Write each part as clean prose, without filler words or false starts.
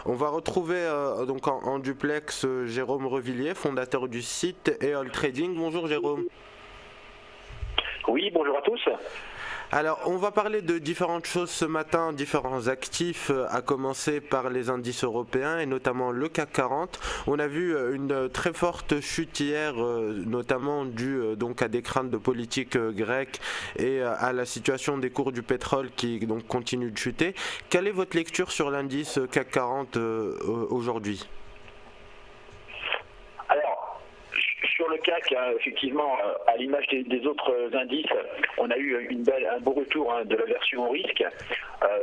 On va retrouver donc en duplex Jérôme Revillier, fondateur du site EOL Trading. Bonjour Jérôme. Oui, bonjour à tous. Alors, on va parler de différentes choses ce matin, différents actifs, à commencer par les indices européens et notamment le CAC 40. On a vu une très forte chute hier, notamment due donc à des craintes de politique grecque et à la situation des cours du pétrole qui donc continue de chuter. Quelle est votre lecture sur l'indice CAC 40 aujourd'hui ? Sur le CAC, effectivement, à l'image des autres indices, on a eu un beau retour de la version au risque,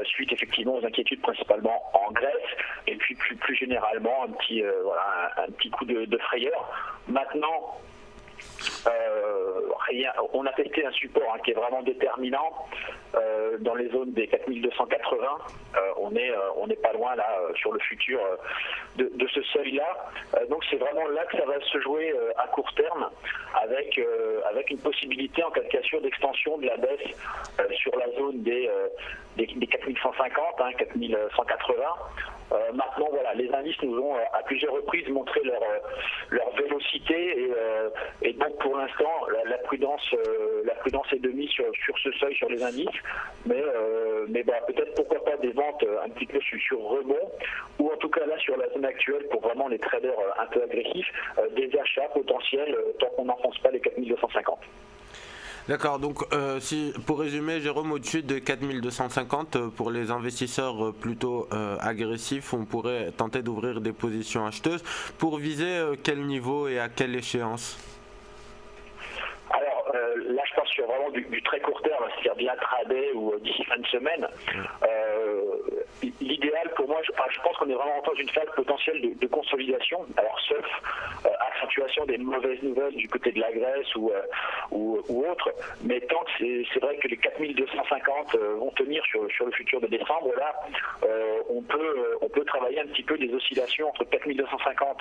suite effectivement aux inquiétudes principalement en Grèce, et puis plus généralement un petit coup de frayeur. Maintenant, on a testé un support qui est vraiment déterminant dans les zones des 4280. On n'est pas loin là sur le futur de ce seuil-là. Donc c'est vraiment là que ça va se jouer à court terme, avec une possibilité en cas de cassure d'extension de la baisse sur la zone des 4150, 4180. Maintenant, voilà, les indices nous ont à plusieurs reprises montré leur vélocité et donc pour l'instant la prudence est de mise sur ce seuil sur les indices, mais peut-être pourquoi pas des ventes un petit peu sur rebond, ou en tout cas là sur la zone actuelle pour vraiment les traders un peu agressifs, des achats potentiels tant qu'on n'enfonce pas les 4250. D'accord, donc pour résumer, Jérôme, au-dessus de 4250, pour les investisseurs plutôt agressifs, on pourrait tenter d'ouvrir des positions acheteuses. Pour viser quel niveau et à quelle échéance ? Alors là, je pense sur vraiment du très court terme, c'est-à-dire bien trader ou d'ici fin de semaine. L'idéal pour moi, je pense qu'on est vraiment dans une phase potentielle de consolidation. Alors sauf accentuation des mauvaises nouvelles du côté de la Grèce ou autre, mais tant que c'est vrai que les 4250 vont tenir sur le futur de décembre, là, on peut travailler un petit peu des oscillations entre 4250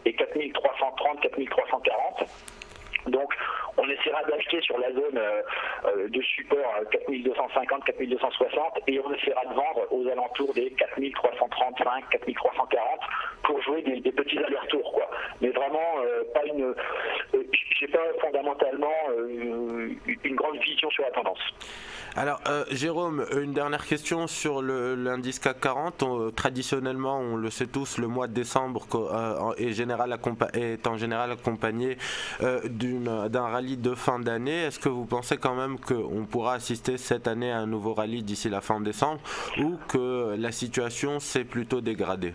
et 4330, 4340. Donc on essaiera d'acheter sur la zone de support 4250, 4260 et on essaiera de vendre aux alentours des 4335, 4340 pour jouer des petits allers-retours, quoi. Mais vraiment j'ai pas fondamentalement une grande vision sur la tendance. Alors Jérôme, une dernière question sur l'indice CAC 40. Traditionnellement, on le sait tous, le mois de décembre est en général accompagné d'un rallye de fin d'année. Est-ce que vous pensez quand même qu'on pourra assister cette année à un nouveau rallye d'ici la fin décembre, ou que la situation s'est plutôt dégradée ?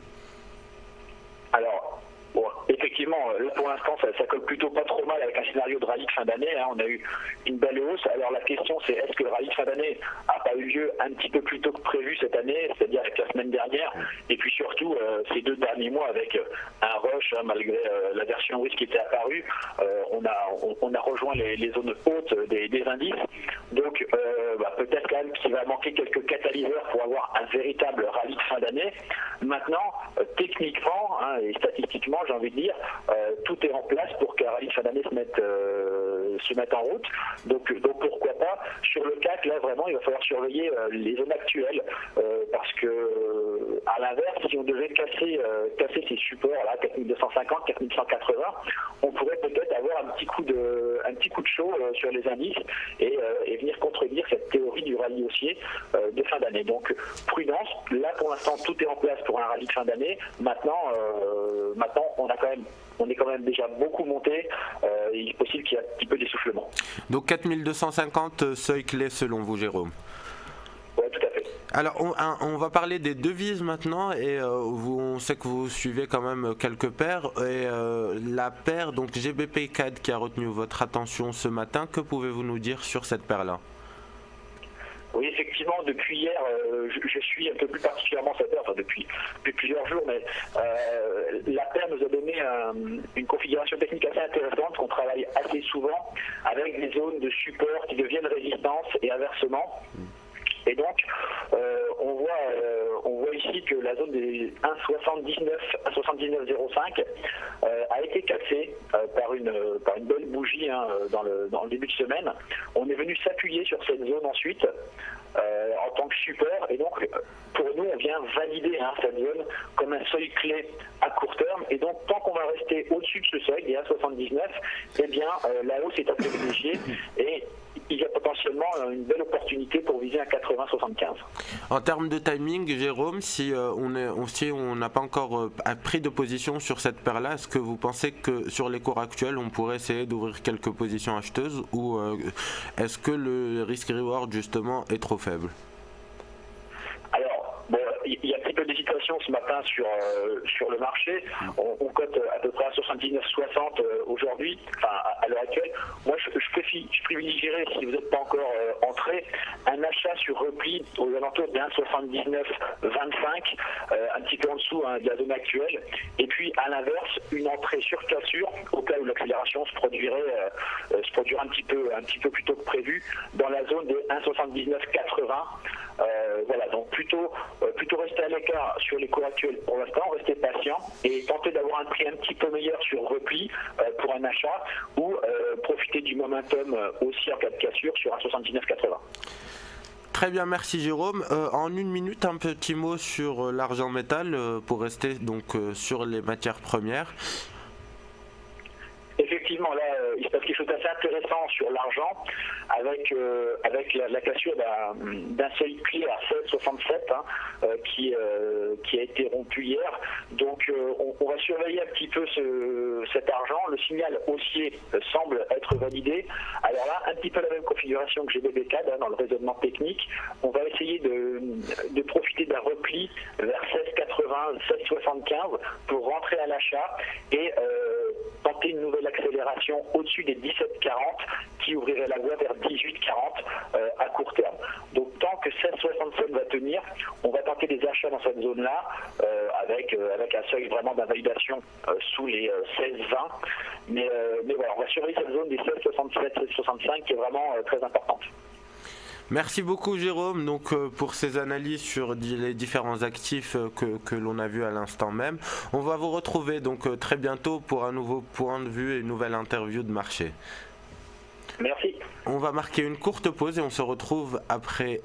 Effectivement, là pour l'instant ça colle plutôt pas trop mal avec un scénario de rallye de fin d'année. On a eu une belle hausse. Alors la question c'est, est-ce que le rallye de fin d'année n'a pas eu lieu un petit peu plus tôt que prévu cette année, c'est-à-dire avec la semaine dernière, et puis surtout ces 2 derniers mois avec un rush, malgré la version risque qui était apparue, on a rejoint les zones hautes des indices. Donc peut-être quand même qu'il va manquer quelques catalyseurs pour avoir un véritable rallye de fin d'année. Maintenant, techniquement et statistiquement, j'ai envie de dire, tout est en place pour qu'un rallye de fin d'année se mette en route. Donc pourquoi pas. Sur le CAC, là vraiment, il va falloir surveiller les zones actuelles, parce que à l'inverse, si on devait casser ces supports là, 4250, 4180, on pourrait peut-être avoir un petit coup de chaud sur les indices et venir contredire cette théorie du rallye haussier de fin d'année. Donc prudence. Là pour l'instant, tout est en place pour un rallye de fin d'année. Maintenant on est quand même déjà beaucoup monté. Il est possible qu'il y ait un petit peu d'essoufflement. Donc 4250, seuil clé selon vous, Jérôme ? Oui, tout à fait. Alors on va parler des devises maintenant, et on sait que vous suivez quand même quelques paires, et la paire donc GBP CAD qui a retenu votre attention ce matin, que pouvez-vous nous dire sur cette paire-là ? Oui, effectivement, depuis hier, je suis un peu plus particulièrement cette paire, depuis plusieurs jours, mais la paire nous a donné une configuration technique assez intéressante qu'on travaille assez souvent, avec des zones de support qui deviennent résistance et inversement. Et donc, on voit ici que la zone des 1,79 à 79,05 a été cassée par une belle bougie dans le début de semaine. On est venu s'appuyer sur cette zone ensuite en tant que support, et donc pour nous on vient valider cette zone comme un seuil clé à court terme, et donc tant qu'on va rester au-dessus de ce seuil des 1,79, eh bien la hausse est à privilégier et il y a potentiellement une belle opportunité pour viser un 80-75. En termes de timing, Jérôme, si on n'a pas encore pris de position sur cette paire-là, est-ce que vous pensez que sur les cours actuels, on pourrait essayer d'ouvrir quelques positions acheteuses, ou est-ce que le risk-reward justement est trop faible? Alors, il y a un petit peu d'hésitation ce matin sur le marché. On cote à peu près à 79,60 aujourd'hui, enfin à l'heure actuelle. Moi, je privilégierais, si vous n'êtes pas encore entré, un achat sur repli aux alentours de 1,79,25, un petit peu en dessous de la zone actuelle. Et puis, à l'inverse, une entrée sur cassure, au cas où l'accélération se produirait un petit peu plus tôt que prévu, dans la zone des 1,79,80. Voilà, donc plutôt rester à l'écart sur les cours actuels pour l'instant, rester patient et tenter d'avoir un prix un petit peu meilleur sur repli pour un achat, ou profiter du momentum aussi en cas de cassure sur un 79,80. Très bien, merci Jérôme. En une minute, un petit mot sur l'argent métal pour rester donc sur les matières premières. Effectivement, là, il se passe quelque chose d'assez intéressant sur l'argent, avec la cassure d'un seuil clé à 16,67 qui a été rompu hier. Donc, on va surveiller un petit peu cet argent. Le signal haussier semble être validé. Alors là, un petit peu la même configuration que GBBCAD dans le raisonnement technique. On va essayer de profiter d'un repli vers 16,80, 16,75 pour rentrer à l'achat et tenter une nouvelle accélération au-dessus des 17,40 qui ouvrirait la voie vers 18,40 à court terme. Donc tant que 16,67 va tenir, on va tenter des achats dans cette zone-là avec un seuil vraiment d'invalidation sous les 16,20. Mais voilà, on va surveiller cette zone des 16,67, 16,65 qui est vraiment très importante. Merci beaucoup Jérôme donc, pour ces analyses sur les différents actifs que l'on a vus à l'instant même. On va vous retrouver donc très bientôt pour un nouveau point de vue et une nouvelle interview de marché. Merci. On va marquer une courte pause et on se retrouve après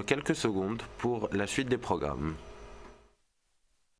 quelques secondes pour la suite des programmes.